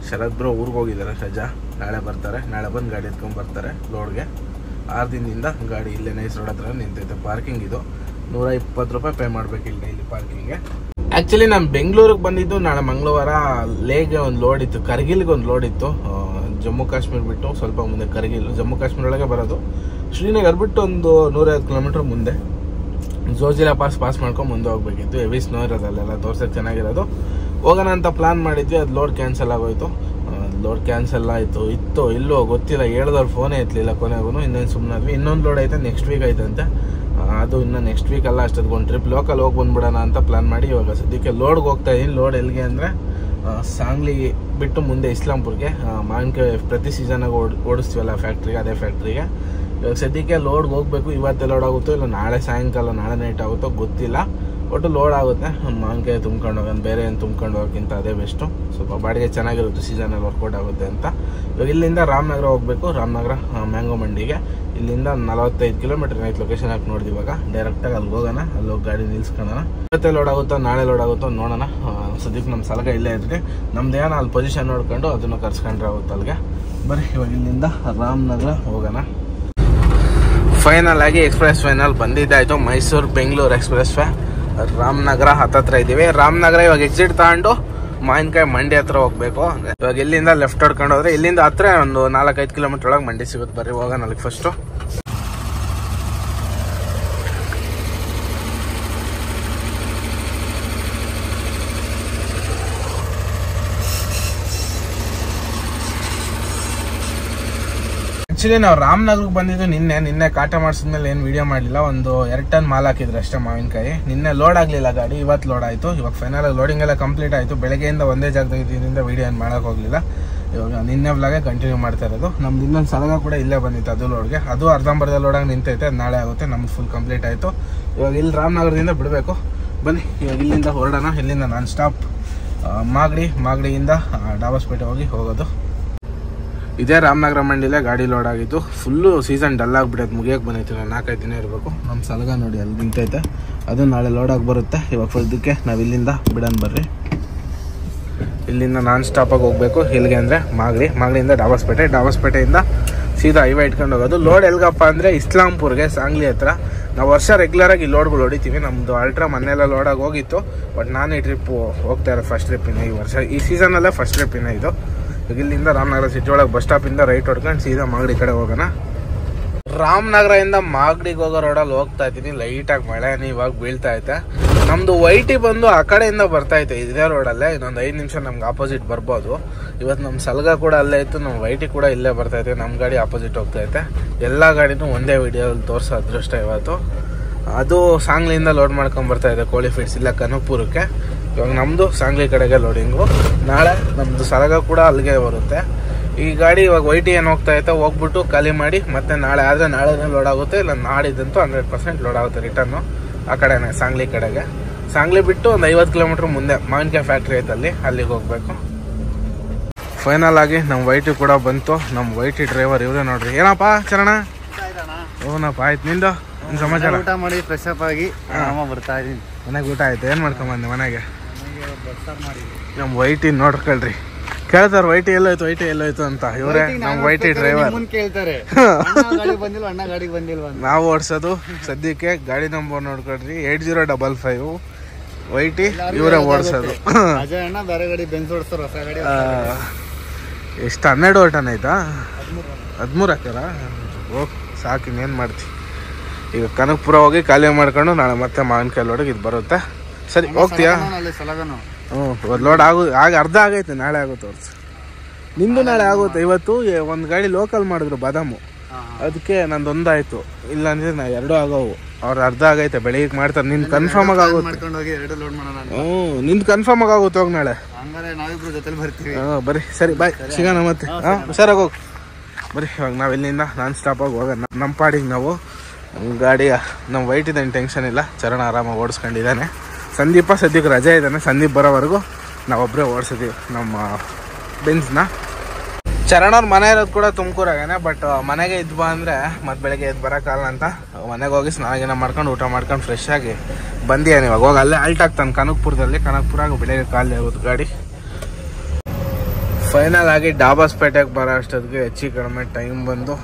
ಶರತ್ ಬ್ರೋ ಊರಿಗೆ ಹೋಗಿದ್ದಾರೆ, ರಜಾ. ನಾಳೆ ಬರ್ತಾರೆ, ನಾಳೆ ಬಂದು ಗಾಡಿ ಎತ್ಕೊಂಡು ಬರ್ತಾರೆ ಲೋಡ್ಗೆ. 6 ದಿನದಿಂದ ಗಾಡಿ ಇಲ್ಲೇ ನೈಸ್ ರೋಡ್ ಹತ್ರ ನಿಂತೈತೆ. ಪಾರ್ಕಿಂಗ್ ಇದು 120 ರೂಪಾಯಿ ಪೇ ಮಾಡಬೇಕು ಇಲ್ಲಿ ಪಾರ್ಕಿಂಗ್ಗೆ. ಆ್ಯಕ್ಚುಲಿ ನಾನು ಬೆಂಗಳೂರಿಗೆ ಬಂದಿದ್ದು ನಾಳೆ ಮಂಗಳವಾರ. ಲೇಗೆ ಒಂದು ಲೋಡ್ ಇತ್ತು, ಕರ್ಗಿಲ್ಗೆ ಒಂದು ಲೋಡ್ ಇತ್ತು. ಜಮ್ಮು ಕಾಶ್ಮೀರ ಬಿಟ್ಟು ಸ್ವಲ್ಪ ಮುಂದೆ ಕರ್ಗಿಲ್, ಜಮ್ಮು ಕಾಶ್ಮೀರ ಒಳಗೆ ಬರೋದು. ಶ್ರೀನಗರ್ ಬಿಟ್ಟು ಒಂದು 150 ಕಿಲೋಮೀಟ್ರ್ ಮುಂದೆ ಜೋಜಿಲಾ ಪಾಸ್ ಮಾಡ್ಕೊಂಡು ಮುಂದೆ ಹೋಗ್ಬೇಕಿತ್ತು. ಹೆವಿ ಸ್ನೋ ಇರೋದು ಅಲ್ಲೆಲ್ಲ, ತೋರ್ಸೋಕೆ ಚೆನ್ನಾಗಿರೋದು. ಹೋಗೋಣ ಅಂತ ಪ್ಲಾನ್ ಮಾಡಿದ್ವಿ, ಅದು ಲೋಡ್ ಕ್ಯಾನ್ಸಲ್ ಆಗೋಯ್ತು. ಲೋಡ್ ಕ್ಯಾನ್ಸಲ್ ಆಯಿತು, ಇಲ್ಲೋ ಗೊತ್ತಿಲ್ಲ, ಹೇಳಿದವ್ರು ಫೋನೇ ಎತ್ತಲಿಲ್ಲ ಕೊನೆಗೂ. ಇನ್ನೇನು ಸುಮ್ಮನಾದ್ವಿ. ಇನ್ನೊಂದು ಲೋಡ್ ಐತೆ, ನೆಕ್ಸ್ಟ್ ವೀಕ್ ಐತಂತೆ. ಅದು ಇನ್ನು ನೆಕ್ಸ್ಟ್ ವೀಕ್ ಅಲ್ಲ, ಅಷ್ಟೊಂದು ಒಂದು ಟ್ರಿಪ್ ಲೋಕಲ್ ಹೋಗಿ ಬಂದ್ಬಿಡೋಣ ಅಂತ ಪ್ಲಾನ್ ಮಾಡಿ ಇವಾಗ ಸದ್ಯಕ್ಕೆ ಲೋಡ್ಗೆ ಹೋಗ್ತಾ ಇದ್ದೀನಿ. ಲೋಡ್ ಎಲ್ಲಿಗೆ ಅಂದರೆ ಸಾಂಗ್ಲಿ ಬಿಟ್ಟು ಮುಂದೆ ಇಸ್ಲಾಂಪುರ್ಗೆ. ಮಾವಿನಕಾಯಿ ಪ್ರತಿ ಸೀಸನಾಗ ಓಡಿಸ್ತೀವಲ್ಲ ಫ್ಯಾಕ್ಟ್ರಿಗೆ, ಅದೇ ಫ್ಯಾಕ್ಟ್ರಿಗೆ. ಇವಾಗ ಸದ್ಯಕ್ಕೆ ಲೋಡ್ಗೆ ಹೋಗಬೇಕು. ಇವತ್ತೇ ಲೋಡ್ ಆಗುತ್ತೋ ಇಲ್ಲ ನಾಳೆ ಸಾಯಂಕಾಲ, ನಾಳೆ ನೈಟ್ ಆಗುತ್ತೋ ಗೊತ್ತಿಲ್ಲ. ಒಟ್ಟು ಲೋಡ್ ಆಗುತ್ತೆ. ಮಾವಿನಕಾಯಿ ತುಂಬ್ಕೊಂಡು ಹೋಗೋಣ, ಬೇರೆ ಏನು ತುಂಬ್ಕೊಂಡು ಹೋಗೋಕ್ಕಿಂತ ಅದೇ ಬೆಸ್ಟು. ಸ್ವಲ್ಪ ಬಾಡಿಗೆ ಚೆನ್ನಾಗಿರುತ್ತೆ, ಸೀಸನಲ್ಲಿ ವರ್ಕೌಟ್ ಆಗುತ್ತೆ ಅಂತ. ಇವಾಗ ಇಲ್ಲಿಂದ ರಾಮನಗರ ಹೋಗಬೇಕು, ರಾಮನಗರ ಮ್ಯಾಂಗೋ ಮಂಡಿಗೆ. ಇಲ್ಲಿಂದ 45 ಕಿಲೋಮೀಟರ್ ಆಯ್ತು ಲೊಕೇಶನ್ ಹಾಕಿ ನೋಡಿದ್ವಿ. ಇವಾಗ ಡೈರೆಕ್ಟಾಗಿ ಅಲ್ಲಿ ಹೋಗೋಣ, ಅಲ್ಲಿ ಹೋಗಿ ಗಾಡಿ ನಿಲ್ಸ್ಕೊಳ್ಳೋಣ. ಇವತ್ತೇ ಲೋಡ್ ಆಗುತ್ತೋ ನಾಳೆ ಲೋಡ್ ಆಗುತ್ತೋ ನೋಡೋಣ. ಸದ್ಯಕ್ಕೆ ನಮ್ಮ ಸಲಗ ಇಲ್ಲೇ ಇದ್ರಿ, ನಮ್ದೇನೋ ಅಲ್ಲಿ ಪೊಸಿಷನ್ ನೋಡ್ಕೊಂಡು ಅದನ್ನು ಕರ್ಸ್ಕೊಂಡ್ರೆ ಆಗುತ್ತೆ ಅಲ್ಲಿಗೆ. ಬರೀ ಇವಾಗ ಇಲ್ಲಿಂದ ರಾಮನಗರ ಹೋಗೋಣ. ಫೈನಲ್ ಆಗಿ ಎಕ್ಸ್ಪ್ರೆಸ್ ಫೈನಲ್ ಬಂದಿದ್ದಾಯಿತು. Mysuru Bengaluru expressway. ರಾಮನಗರ ಹತ್ತತ್ರ ಇದ್ದೀವಿ. ರಾಮನಗರ ಇವಾಗ ಎಕ್ಸಿಟ್ ತಗೊಂಡು ಮಾವಿನಕಾಯಿ ಮಂಡಿ ಹತ್ರ ಹೋಗ್ಬೇಕು. ಇವಾಗ ಇಲ್ಲಿಂದ ಲೆಫ್ಟ್ ಹೊಡ್ಕೊಂಡು ಹೋದ್ರೆ ಇಲ್ಲಿಂದ ಹತ್ರ ಒಂದು 4-5 ಕಿಲೋಮೀಟರ್ ಒಳಗೆ ಮಂಡಿ ಸಿಗುತ್ತೆ. ಬರ್ರಿ ಹೋಗೋಣ ಅಲ್ಲಿಗೆ ಫಸ್ಟು. ಆ್ಯಕ್ಚುಲಿ ನಾವು ರಾಮನಗರಕ್ಕೆ ಬಂದಿದ್ದು ನಿನ್ನೆ ಕಾಟ ಮಾಡಿಸಿದ್ಮೇಲೆ ಏನು ವೀಡಿಯೋ ಮಾಡಲಿಲ್ಲ. ಒಂದು 2 ಟನ್ ಮಾಲ್ ಹಾಕಿದ್ರು ಅಷ್ಟೇ ಮಾವಿನಕಾಯಿ. ನಿನ್ನೆ ಲೋಡ್ ಆಗಲಿಲ್ಲ ಗಾಡಿ, ಇವತ್ತು ಲೋಡ್ ಆಯಿತು. ಇವಾಗ ಫೈನಲ್ ಲೋಡಿಂಗ್ ಎಲ್ಲ ಕಂಪ್ಲೀಟ್ ಆಯಿತು. ಬೆಳಗ್ಗೆಯಿಂದ ಒಂದೇ ಜಾಗದಿಂದ ವೀಡಿಯೋ ಏನು ಮಾಡೋಕೆ ಹೋಗಲಿಲ್ಲ. ಇವಾಗ ನಿನ್ನೆ ವ್ಲಾಗೆ ಕಂಟಿನ್ಯೂ ಮಾಡ್ತಾ ಇರೋದು. ನಮ್ದು ಇನ್ನೊಂದು ಸಲಗ ಕೂಡ ಇಲ್ಲೇ ಬಂದಿತ್ತು, ಅದು ಲೋಡ್ಗೆ. ಅದು ಅರ್ಧಂಬರ್ಧ ಲೋಡಾಗಿ ನಿಂತೈತೆ, ಅದು ನಾಳೆ ಆಗುತ್ತೆ. ನಮ್ದು ಫುಲ್ ಕಂಪ್ಲೀಟ್ ಆಯಿತು. ಇವಾಗ ಇಲ್ಲಿ ರಾಮನಗರದಿಂದ ಬಿಡಬೇಕು. ಬನ್ನಿ ಇವಾಗ ಇಲ್ಲಿಂದ ಹೊರಡೋಣ. ಇಲ್ಲಿಂದ ನಾನ್ ಸ್ಟಾಪ್ ಮಾಗಡಿಯಿಂದ ಡಾಬಸ್ಪೇಟೆ ಹೋಗೋದು. ಇದೇ ರಾಮನಗರ ಮಂಡಿಲೇ ಗಾಡಿ ಲೋಡ್ ಆಗಿತ್ತು. ಫುಲ್ಲು ಸೀಸನ್ ಡಲ್ ಆಗಿಬಿಟ್ಟೈತೆ, ಮುಗಿಯೋಕೆ ಬಂದೈತೆ. 4-5 ದಿನ ಇರಬೇಕು. ನಮ್ಮ ಸಲಗ ನೋಡಿ ಅಲ್ಲಿ ನಿಂತೈತೆ, ಅದು ನಾಳೆ ಲೋಡ್ ಆಗಿ ಬರುತ್ತೆ. ಇವಾಗ ಸದ್ಯಕ್ಕೆ ನಾವು ಇಲ್ಲಿಂದ ಬಿಡೋಣ ಬರ್ರಿ. ಇಲ್ಲಿಂದ ನಾನ್ ಸ್ಟಾಪಾಗಿ ಹೋಗಬೇಕು. ಎಲ್ಲಿಗೆ ಅಂದರೆ ಮಾಗಡಿಯಿಂದ ಡಾಬಸ್ಪೇಟೆಯಿಂದ ಸೀದಾ ಹೈವೇ ಇಟ್ಕೊಂಡು ಹೋಗೋದು. ಲೋಡ್ ಎಲ್ಗಪ್ಪ ಅಂದರೆ ಇಸ್ಲಾಂಪುರ್ಗೆ, ಸಾಂಗ್ಲಿ ಹತ್ರ. ನಾವು ವರ್ಷ ರೆಗ್ಯುಲರಾಗಿ ಲೋಡ್ಗಳು ಹೊಡಿತೀವಿ. ನಮ್ಮದು ಅಲ್ಟ್ರಾ ಮೊನ್ನೆಲ್ಲ ಲೋಡಾಗಿ ಹೋಗಿತ್ತು. ಬಟ್ ನಾನು ಈ ಟ್ರಿಪ್ಪು ಹೋಗ್ತಾ ಇರೋದು ಫಸ್ಟ್ ಟ್ರಿಪ್ಪಿನ ಈ ವರ್ಷ, ಈ ಸೀಸನಲ್ಲೇ ಫಸ್ಟ್ ಟ್ರಿಪ್ಪಿನ ಇದು. ಇಲ್ಲಿಂದ ರಾಮನಗರ ಸಿಟಿ ಒಳಗೆ ಬಸ್ ಸ್ಟಾಪಿಂದ ರೈಟ್ ಹೊಡ್ಕೊಂಡು ಸೀದಾ ಮಾಗಡಿ ಕಡೆ ಹೋಗೋಣ. ರಾಮನಗರದಿಂದ ಮಾಗಡಿಗೆ ಹೋಗೋ ರೋಡಲ್ಲಿ ಹೋಗ್ತಾ ಇದ್ದೀನಿ. ಲೈಟಾಗಿ ಮಳೆನೇ ಇವಾಗ ಬೀಳ್ತಾ ಐತೆ. ನಮ್ಮದು ವೈಟಿ ಬಂದು ಆ ಕಡೆಯಿಂದ ಬರ್ತಾ ಐತೆ, ಇದೇ ರೋಡಲ್ಲೇ. ಇನ್ನೊಂದು 5 ನಿಮಿಷ ನಮ್ಗೆ ಆಪೋಸಿಟ್ ಬರ್ಬೋದು. ಇವತ್ತು ನಮ್ಮ ಸಲಗ ಕೂಡ ಅಲ್ಲೇ ಇತ್ತು, ನಮ್ಮ ವೈಟಿ ಕೂಡ ಇಲ್ಲೇ ಬರ್ತೈತೆ. ನಮ್ಮ ಗಾಡಿ ಆಪೋಸಿಟ್ ಹೋಗ್ತೈತೆ. ಎಲ್ಲ ಗಾಡಿನೂ ಒಂದೇ ವಿಡಿಯೋದಲ್ಲಿ ತೋರಿಸೋ ಅದೃಷ್ಟ ಇವತ್ತು. ಅದು ಸಾಂಗ್ಲಿಯಿಂದ ಲೋಡ್ ಮಾಡ್ಕೊಂಡು ಬರ್ತಾ ಇದೆ, ಕೋಳಿ ಫೀಡ್ಸ್ ಇಲ್ಲ ಕನಕಪುರಕ್ಕೆ. ಇವಾಗ ನಮ್ಮದು ಸಾಂಗ್ಲಿ ಕಡೆಗೆ ಲೋಡಿಂಗು. ನಾಳೆ ನಮ್ಮದು ಸಲಗ ಕೂಡ ಅಲ್ಲಿಗೆ ಬರುತ್ತೆ. ಈ ಗಾಡಿ ಇವಾಗ ವೈಟಿ ಏನು ಹೋಗ್ತಾ ಐತೆ, ಹೋಗ್ಬಿಟ್ಟು ಖಾಲಿ ಮಾಡಿ ಮತ್ತೆ ನಾಳೆ ಆದರೆ ನಾಳೆನೇ ಲೋಡ್ ಆಗುತ್ತೆ, ಇಲ್ಲ ನಾಡಿದ್ದಂತೂ 100% ಲೋಡ್ ಆಗುತ್ತೆ ರಿಟರ್ನು ಆ ಕಡೆನೇ ಸಾಂಗ್ಲಿ ಕಡೆಗೆ. ಸಾಂಗ್ಲಿ ಬಿಟ್ಟು ಒಂದು 50 ಕಿಲೋಮೀಟ್ರ್ ಮುಂದೆ ಮಾವಿನಕಾಯಿ ಫ್ಯಾಕ್ಟ್ರಿ ಐತೆ, ಅಲ್ಲಿಗೆ ಹೋಗಬೇಕು. ಫೈನಲ್ ಆಗಿ ನಮ್ಮ ವೈಟಿ ಕೂಡ ಬಂತು. ನಮ್ಮ ವೈಟಿ ಡ್ರೈವರ್ ಇವರೇ ನೋಡ್ರಿ. ಏನಪ್ಪ ಚರಣ? ಓನಪ್ಪ ಆಯ್ತು. ನಿಂದು ಒಂದು ಸಮಾಚಾರ? ಊಟ ಮಾಡಿ ಫ್ರೆಶ್ ಅಪ್ ಆಗಿ ಬರ್ತಾ ಇದ್ದೀನಿ. ಮನೆಗೆ ಊಟ ಆಯ್ತು? ಏನು ಮಾಡ್ಕೊಂಬಂದೆ ಮನೆಗೆ? ನಮ್ಮ ವೈಟಿ ನೋಡ್ಕೊಳ್ರಿ. ಕೇಳ್ತಾರೆ ವೈಟಿ ಎಲ್ಲೋಯ್ತು ಅಂತ. ಇವರೇ ನಮ್ಮ ವೈಟಿ ಡ್ರೈವರ್. ಕೇಳ್ತಾರೆ ಅಣ್ಣ ಗಾಡಿಗೆ ಬಂದಿಲ್ವಾ? ನಾವು ಓಡಿಸೋದು ಸದ್ಯಕ್ಕೆ ಗಾಡಿ ನಂಬರ್ ನೋಡ್ಕೊಳ್ರಿ, 8055 ವೈಟಿ ಇವರೇ ಓಡಿಸೋದು. ಅಣ್ಣ ಬೇರೆ ಗಾಡಿ ಬೆಂಚ್ ಓಡಿಸ್ತಾರೆ, ಹೊಸ ಗಾಡಿ. ಎಷ್ಟು 12 ಟನ್ ಆಯ್ತಾ? 13 ಹಾಕ್ಯಾರ? ಹೋಗಿ ಸಾಕು, ಇನ್ನೇನು ಮಾಡ್ತೀವಿ. ಈಗ ಕನಕಪುರ ಹೋಗಿ ಖಾಲಿ ಮಾಡ್ಕೊಂಡು ನಾಳೆ ಮತ್ತೆ ಮಾವಿನಕಾಯಿ ಲೋಡಿಗೆ ಇದು ಬರುತ್ತೆ. ಸರಿ ಹೋಗ್ತೀಯಾ? ಲೋಡ್ ಆಗ ಅರ್ಧ ಆಗೈತೆ, ನಾಳೆ ಆಗುತ್ತೆ ಹೊರ್ಸು. ನಿಂದು ನಾಳೆ ಆಗುತ್ತೆ. ಇವತ್ತು ಒಂದು ಗಾಡಿ ಲೋಕಲ್ ಮಾಡಿದ್ರು ಬಾದಾಮು, ಅದಕ್ಕೆ ನಂದೊಂದಾಯಿತು. ಇಲ್ಲ ಅಂದರೆ ನಾ 2 ಆಗೋವು. ಅವ್ರು ಅರ್ಧ ಆಗೈತೆ ಬೆಳಿಗ್ಗೆ ಮಾಡ್ತಾರೆ. ನಿನ್ ಕನ್ಫರ್ಮ್ ಆಗುತ್ತೆ. ಮಾಡ್ಕೊಂಡು ಹೋಗಿ 2 ಲೋಡ್ ಮಾಡೋಣ ಅಂತ. ನಿಂದು ಕನ್ಫರ್ಮ್ ಆಗುತ್ತೆ ಹೋಗಿ ನಾಳೆ. ಹಂಗಾರೆ ನಾವಿಬ್ರು ಜೊತೆಲಿ ಬರ್ತೀವಿ. ಬರ್ರಿ ಸರಿ ಬಾಯ್ ಸಿಗೋಣ ಮತ್ತೆ. ಹುಷಾರಾಗಿ ಹೋಗಿ ಬರ್ರಿ. ಇವಾಗ ನಾವು ಇಲ್ಲಿಂದ ನಾನ್ ಸ್ಟಾಪ್ ಆಗಿ ಹೋಗೋಣ ನಮ್ಮ ಪಾಡಿಗೆ ನಾವು. ಗಾಡಿ ನಮ್ಮ ವೈಟ್ ಇದ್ದಾನೆ, ಟೆನ್ಷನ್ ಇಲ್ಲ. ಚರಣ ಆರಾಮಾಗಿ ಓಡಿಸ್ಕೊಂಡಿದ್ದಾನೆ. ಸಂದೀಪ ಸದ್ಯಕ್ಕೆ ರಜೆ ಇದ್ದಾನೆ. ಸಂದೀಪ್ ಬರೋವರೆಗೂ ನಾವೊಬ್ಬರೇ ಓಡಿಸಿದ್ದೀವಿ ನಮ್ಮ ಬೆನ್ಸ್ನ. ಚರಣವ್ರ ಮನೆ ಇರೋದು ಕೂಡ ತುಮಕೂರಾಗೇನೆ. ಬಟ್ ಮನೆಗೆ ಇದ್ದು ಬಾ ಅಂದರೆ ಮತ್ತೆ ಬೆಳಗ್ಗೆ ಎದ್ದು ಬರೋಕ್ಕಲ್ಲ ಅಂತ ಮನೆಗೆ ಹೋಗಿ ಸ್ನಾನ ಮಾಡ್ಕೊಂಡು ಊಟ ಮಾಡ್ಕೊಂಡು ಫ್ರೆಶ್ ಆಗಿ ಬಂದಿಯಾನೆ. ಇವಾಗ ಹೋಗಿ ಅಲ್ಲೇ ಅಲ್ಟ್ ಆಗ್ತಾನೆ ಕನಕಪುರದಲ್ಲಿ. ಕನಕಪುರಾಗ ಬೆಳಗ್ಗೆ ಖಾಲಿ ಆಗೋದು ಗಾಡಿ. ಫೈನಲ್ ಆಗಿ ಡಾಬಾಸ್ಪೇಟೆಗೆ ಬರೋ ಅಷ್ಟೊತ್ತಿಗೆ ಹೆಚ್ಚು ಕಡಿಮೆ ಟೈಮ್ ಬಂದು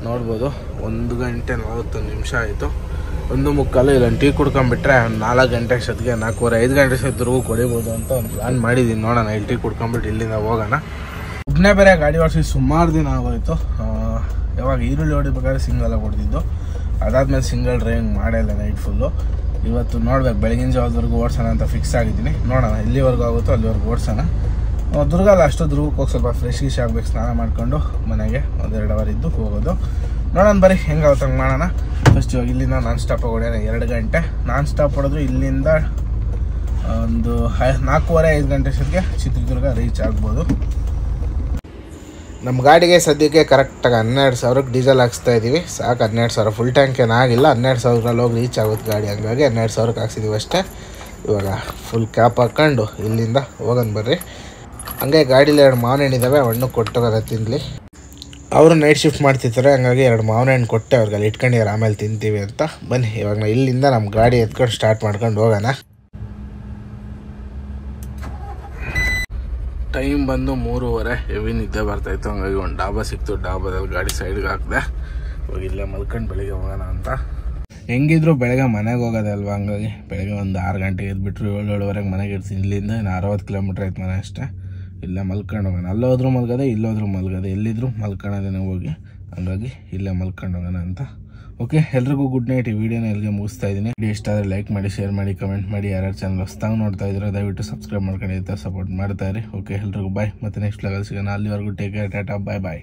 ನೋಡ್ಬೋದು 1 ಗಂಟೆ 40 ನಿಮಿಷ ಆಯಿತು. 1:45 ಇಲ್ಲೊಂದು ಟೀ ಕುಡ್ಕೊಂಡ್ಬಿಟ್ರೆ 4 ಗಂಟೆ ಅಷ್ಟೊತ್ತಿಗೆ 4:30 5 ಗಂಟೆ ಅಷ್ಟೊತ್ತಿಗೂ ಕೊಡಿಬೋದು ಅಂತ ಒಂದು ಪ್ಲಾನ್ ಮಾಡಿದ್ದೀನಿ. ನೋಡೋಣ ಇಲ್ಲಿ ಟೀ ಕುಡ್ಕೊಂಡ್ಬಿಟ್ಟು ಇಲ್ಲಿಂದ ಹೋಗೋಣ. ಒಬ್ಬನೇ ಬೇರೆ ಗಾಡಿ ಓಡಿಸಿ ಸುಮಾರು ದಿನ ಆಗೋಯ್ತು. ಯಾವಾಗ ಈರುಳ್ಳಿ ಹೊಡಿಬೇಕಾದ್ರೆ ಸಿಂಗಲಾಗಿ ಹೊಡೆದಿದ್ದು, ಅದಾದ್ಮೇಲೆ ಸಿಂಗಲ್ ಡ್ರೈವಿಂಗ್ ಮಾಡೇ ಇಲ್ಲ ನೈಟ್ ಫುಲ್ಲು. ಇವತ್ತು ನೋಡ್ಬೇಕು ಬೆಳಗಿನ ಜಾವದವರೆಗೂ ಓಡಿಸೋಣ ಅಂತ ಫಿಕ್ಸ್ ಆಗಿದ್ದೀನಿ. ನೋಡೋಣ ಎಲ್ಲಿವರೆಗೂ ಆಗುತ್ತೋ ಅಲ್ಲಿವರೆಗೂ ಓಡಿಸೋಣ. ದುರ್ಗಲ್ಲ ಅಷ್ಟು ದುರ್ಗಕ್ಕೆ ಹೋಗಿ ಸ್ವಲ್ಪ ಫ್ರೆಶ್ ಆಗಬೇಕು. ಸ್ನಾನ ಮಾಡಿಕೊಂಡು ಮನೆಗೆ 1-2 ಅವರ್ ಇದ್ದು ಹೋಗೋದು. ನೋಡೋಣ ಬರ್ರಿ ಹೆಂಗಾಗುತ್ತೆ ಹಂಗೆ ಮಾಡೋಣ. ಫಸ್ಟ್ ಇವಾಗ ಇಲ್ಲಿಂದ ನಾನ್ ಸ್ಟಾಪ್ ಹೊಡೆಯೋಣ. 2 ಗಂಟೆ ನಾನ್ ಸ್ಟಾಪ್ ಹೊಡೆದ್ರು ಇಲ್ಲಿಂದ ಒಂದು 4:15 5 ಗಂಟೆ ಅಷ್ಟೊತ್ತಿಗೆ ಚಿತ್ರದುರ್ಗ ರೀಚ್ ಆಗ್ಬೋದು. ನಮ್ಮ ಗಾಡಿಗೆ ಸದ್ಯಕ್ಕೆ ಕರೆಕ್ಟಾಗಿ 12,000ಕ್ಕೆ ಡೀಸೆಲ್ ಹಾಕ್ಸ್ತಾ ಇದ್ದೀವಿ. ಸಾಕು 12,000 ಫುಲ್ ಟ್ಯಾಂಕ್ ಏನಾಗಿಲ್ಲ. 12,000 ಹೋಗಿ ರೀಚ್ ಆಗುತ್ತೆ ಗಾಡಿ. ಹಂಗಾಗಿ 12,000ಕ್ಕೆ ಹಾಕ್ಸಿದ್ದೀವಿ ಅಷ್ಟೇ. ಇವಾಗ ಫುಲ್ ಕ್ಯಾಪ್ ಹಾಕ್ಕೊಂಡು ಇಲ್ಲಿಂದ ಹೋಗೋಣ ಬರ್ರಿ. ಹಂಗೆ ಗಾಡೀಲಿ 2 ಮಾವಿನ ಹಣ್ಣು ಇದ್ದಾವೆ. ಹಣ್ಣು ಕೊಟ್ಟೋಗೋದ ತಿನ್ನಲಿ. ಅವರು ನೈಟ್ ಶಿಫ್ಟ್ ಮಾಡ್ತಿರ್ತಾರೆ. ಹಂಗಾಗಿ 2 ಮಾವಿನ ಹಣ್ಣು ಕೊಟ್ಟೆ ಅವ್ರಿಗೆ ಅಲ್ಲಿ ಇಟ್ಕೊಂಡಿದ್ದಾರೆ, ಆಮೇಲೆ ತಿಂತೀವಿ ಅಂತ. ಬನ್ನಿ ಇವಾಗ ಇಲ್ಲಿಂದ ನಮ್ಮ ಗಾಡಿ ಎತ್ಕೊಂಡು ಸ್ಟಾರ್ಟ್ ಮಾಡ್ಕೊಂಡು ಹೋಗೋಣ. ಟೈಮ್ ಬಂದು 3:30. ಹೆವಿ ನಿದ್ದೆ ಬರ್ತಾಯಿತ್ತು. ಹಂಗಾಗಿ ಒಂದು ಡಾಬಾ ಸಿಕ್ತು. ಡಾಬಾದಲ್ಲಿ ಗಾಡಿ ಸೈಡ್ಗೆ ಹಾಕಿದೆ. ಇವಾಗ ಇಲ್ಲೇ ಮಲ್ಕೊಂಡು ಬೆಳಿಗ್ಗೆ ಹೋಗೋಣ ಅಂತ. ಹೆಂಗಿದ್ರು ಬೆಳಗ್ಗೆ ಮನೆಗೆ ಹೋಗೋದಲ್ವ, ಹಂಗಾಗಿ ಬೆಳಗ್ಗೆ ಒಂದು 6 ಗಂಟೆಗೆ ಎದ್ಬಿಟ್ರು 7-7:30 ಮನೆಗೆ ಇರ್ತೀನಿ. ಇಲ್ಲಿಂದ 60 ಕಿಲೋಮೀಟ್ರ್ ಆಯ್ತು ಮನೆ ಅಷ್ಟೇ. ಇಲ್ಲೇ ಮಲ್ಕೊಂಡು ಹೋಗೋಣ. ಅಲ್ಲೋದ್ರೂ ಮಲ್ಗದೆ, ಇಲ್ಲೋದ್ರೂ ಮಲ್ಗದೆ, ಎಲ್ಲಿದ್ರು ಮಲ್ಕೊಳ್ಳೋದೇನೆ ಹೋಗಿ. ಹಂಗಾಗಿ ಇಲ್ಲೇ ಮಲ್ಕೊಂಡು ಹೋಗೋಣ ಅಂತ. ಓಕೆ, ಎಲ್ರಿಗೂ ಗುಡ್ ನೈಟ್. ಈ ವಿಡಿಯೋನ ಎಲ್ಲಿಗೆ ಮುಗಿಸ್ತಾ ಇದ್ದೀನಿ. ವಿಡಿಯೋ ಇಷ್ಟ ಆದರೆ ಲೈಕ್ ಮಾಡಿ, ಶೇರ್ ಮಾಡಿ, ಕಮೆಂಟ್ ಮಾಡಿ. ಯಾರ್ಯಾರು ಚಾನಲ್ ಹೊಸ್ತಾಗಿ ನೋಡ್ತಾ ಇದ್ರೆ ದಯವಿಟ್ಟು ಸಬ್ಸ್ಕ್ರೈಬ್ ಮಾಡ್ಕೊಂಡು ಇರ್ತಾ ಸಪೋರ್ಟ್ ಮಾಡ್ತಾ ಇರಿ. ಓಕೆ, ಎಲ್ರಿಗೂ ಬಾಯ್. ಮತ್ತೆ ನೆಕ್ಸ್ಟ್ ಲೆವೆಲ್ ಸಿಗೋಣ. ಅಲ್ಲಿವರೆಗೂ ಟೇಕ್ ಕೇರ್, ಟಾಟಾ, ಬಾಯ್ ಬಾಯ್.